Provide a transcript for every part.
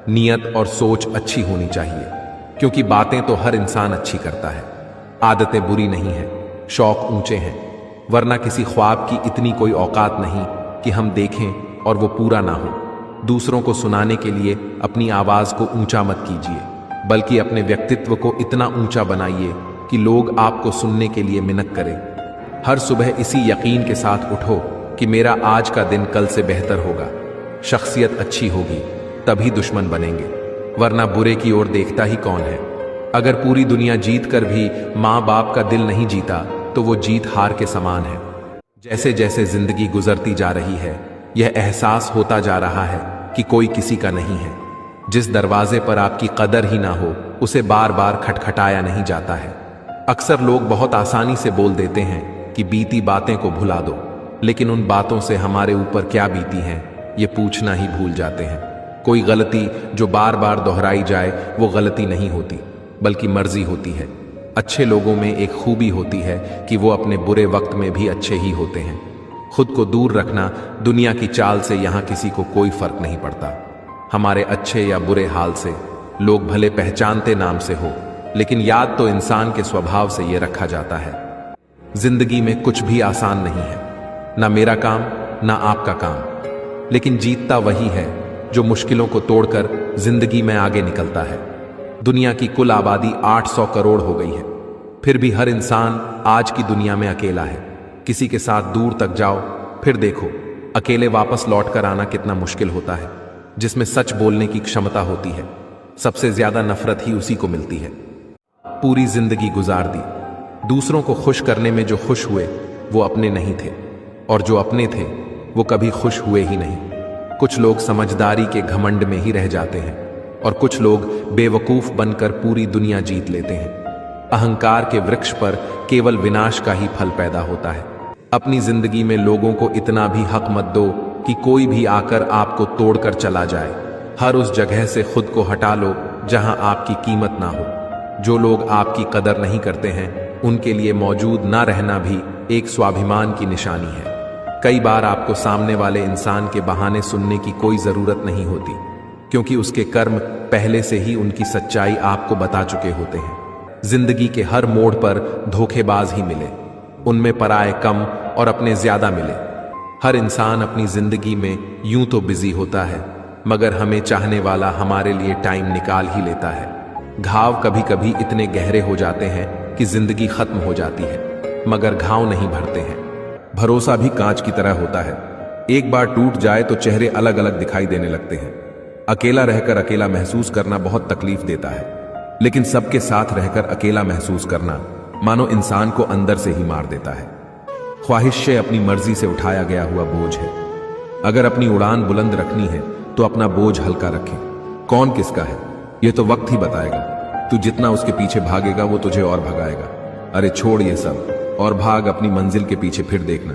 नियत और सोच अच्छी होनी चाहिए, क्योंकि बातें तो हर इंसान अच्छी करता है। आदतें बुरी नहीं हैं, शौक ऊंचे हैं, वरना किसी ख्वाब की इतनी कोई औकात नहीं कि हम देखें और वो पूरा ना हो। दूसरों को सुनाने के लिए अपनी आवाज को ऊंचा मत कीजिए, बल्कि अपने व्यक्तित्व को इतना ऊंचा बनाइए कि लोग आपको सुनने के लिए मिन्नत करें। हर सुबह इसी यकीन के साथ उठो कि मेरा आज का दिन कल से बेहतर होगा। शख्सियत अच्छी होगी तभी दुश्मन बनेंगे, वरना बुरे की ओर देखता ही कौन है। अगर पूरी दुनिया जीत कर भी माँ बाप का दिल नहीं जीता तो वो जीत हार के समान है। जैसे जैसे जिंदगी गुजरती जा रही है, यह एहसास होता जा रहा है कि कोई किसी का नहीं है। जिस दरवाजे पर आपकी कदर ही ना हो, उसे बार बार खटखटाया नहीं जाता है। अक्सर लोग बहुत आसानी से बोल देते हैं कि बीती बातें को भुला दो, लेकिन उन बातों से हमारे ऊपर क्या बीती हैं ये पूछना ही भूल जाते हैं। कोई गलती जो बार बार दोहराई जाए वो गलती नहीं होती, बल्कि मर्जी होती है। अच्छे लोगों में एक खूबी होती है कि वो अपने बुरे वक्त में भी अच्छे ही होते हैं। खुद को दूर रखना दुनिया की चाल से यहाँ किसी को कोई फर्क नहीं पड़ता। हमारे अच्छे या बुरे हाल से लोग भले पहचानते नाम से हो, लेकिन याद तो इंसान के स्वभाव से ये रखा जाता है। जिंदगी में कुछ भी आसान नहीं है, ना मेरा काम ना आपका काम, लेकिन जीतता वही है जो मुश्किलों को तोड़कर जिंदगी में आगे निकलता है। दुनिया की कुल आबादी 800 करोड़ हो गई है, फिर भी हर इंसान आज की दुनिया में अकेला है। किसी के साथ दूर तक जाओ, फिर देखो अकेले वापस लौट कर आना कितना मुश्किल होता है। जिसमें सच बोलने की क्षमता होती है, सबसे ज्यादा नफरत ही उसी को मिलती है। पूरी जिंदगी गुजार दी, दूसरों को खुश करने में जो खुश हुए वो अपने नहीं थे, और जो अपने थे वो कभी खुश हुए ही नहीं। कुछ लोग समझदारी के घमंड में ही रह जाते हैं, और कुछ लोग बेवकूफ बनकर पूरी दुनिया जीत लेते हैं। अहंकार के वृक्ष पर केवल विनाश का ही फल पैदा होता है। अपनी जिंदगी में लोगों को इतना भी हक मत दो कि कोई भी आकर आपको तोड़कर चला जाए। हर उस जगह से खुद को हटा लो जहां आपकी कीमत ना हो। जो लोग आपकी कदर नहीं करते हैं, उनके लिए मौजूद ना रहना भी एक स्वाभिमान की निशानी है। कई बार आपको सामने वाले इंसान के बहाने सुनने की कोई जरूरत नहीं होती, क्योंकि उसके कर्म पहले से ही उनकी सच्चाई आपको बता चुके होते हैं। जिंदगी के हर मोड़ पर धोखेबाज ही मिले, उनमें पराए कम और अपने ज्यादा मिले। हर इंसान अपनी जिंदगी में यूं तो बिजी होता है, मगर हमें चाहने वाला हमारे लिए टाइम निकाल ही लेता है। घाव कभी कभी इतने गहरे हो जाते हैं कि जिंदगी खत्म हो जाती है, मगर घाव नहीं भरते हैं। भरोसा भी कांच की तरह होता है, एक बार टूट जाए तो चेहरे अलग अलग दिखाई देने लगते हैं। अकेला रहकर अकेला महसूस करना बहुत तकलीफ देता है, लेकिन सबके साथ रहकर अकेला महसूस करना मानो इंसान को अंदर से ही मार देता है। ख्वाहिशें अपनी मर्जी से उठाया गया हुआ बोझ है। अगर अपनी उड़ान बुलंद रखनी है तो अपना बोझ हल्का रखें। कौन किसका है यह तो वक्त ही बताएगा। तू जितना उसके पीछे भागेगा वो तुझे और भगाएगा। अरे छोड़ ये सब और भाग अपनी मंजिल के पीछे, फिर देखना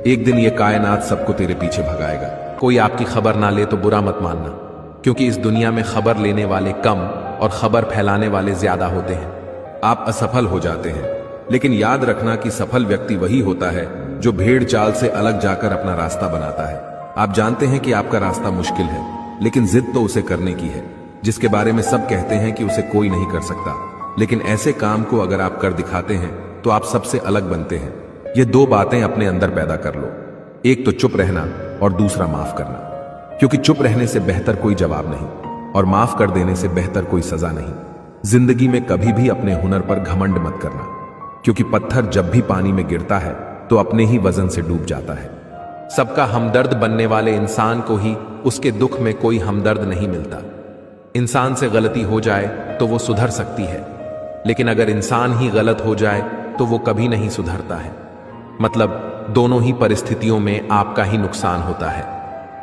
एक दिन ये कायनात सबको तेरे पीछे भगाएगा। कोई आपकी खबर ना ले तो बुरा मत मानना, क्योंकि इस दुनिया में खबर लेने वाले कम और खबर फैलाने वाले ज्यादा होते हैं। आप असफल हो जाते हैं, लेकिन याद रखना कि सफल व्यक्ति वही होता है जो भेड़ चाल से अलग जाकर अपना रास्ता बनाता है। आप जानते हैं कि आपका रास्ता मुश्किल है, लेकिन जिद तो उसे करने की है जिसके बारे में सब कहते हैं कि उसे कोई नहीं कर सकता। लेकिन ऐसे काम को अगर आप कर दिखाते हैं तो आप सबसे अलग बनते हैं। ये दो बातें अपने अंदर पैदा कर लो, एक तो चुप रहना और दूसरा माफ करना, क्योंकि चुप रहने से बेहतर कोई जवाब नहीं और माफ कर देने से बेहतर कोई सजा नहीं। जिंदगी में कभी भी अपने हुनर पर घमंड मत करना, क्योंकि पत्थर जब भी पानी में गिरता है तो अपने ही वजन से डूब जाता है। सबका हमदर्द बनने वाले इंसान को ही उसके दुख में कोई हमदर्द नहीं मिलता। इंसान से गलती हो जाए तो वो सुधर सकती है, लेकिन अगर इंसान ही गलत हो जाए तो वो कभी नहीं सुधरता है। मतलब दोनों ही परिस्थितियों में आपका ही नुकसान होता है।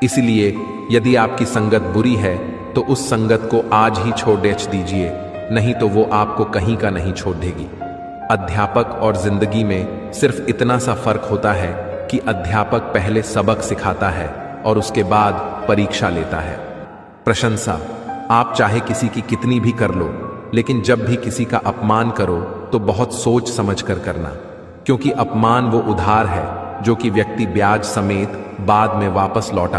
इसलिए यदि आपकी संगत बुरी है तो उस संगत को आज ही छोड़ दीजिए, नहीं तो वो आपको कहीं का नहीं छोड़ देगी। अध्यापक और जिंदगी में सिर्फ इतना सा फर्क होता है कि अध्यापक पहले सबक सिखाता है और उसके बाद परीक्षा लेता है। प्रशंसा आप चाहे किसी की कितनी भी कर लो, लेकिन जब भी किसी का अपमान करो तो बहुत सोच समझ कर करना, क्योंकि अपमान वो उधार है जो कि व्यक्ति ब्याज समेत बाद में वापस लौटा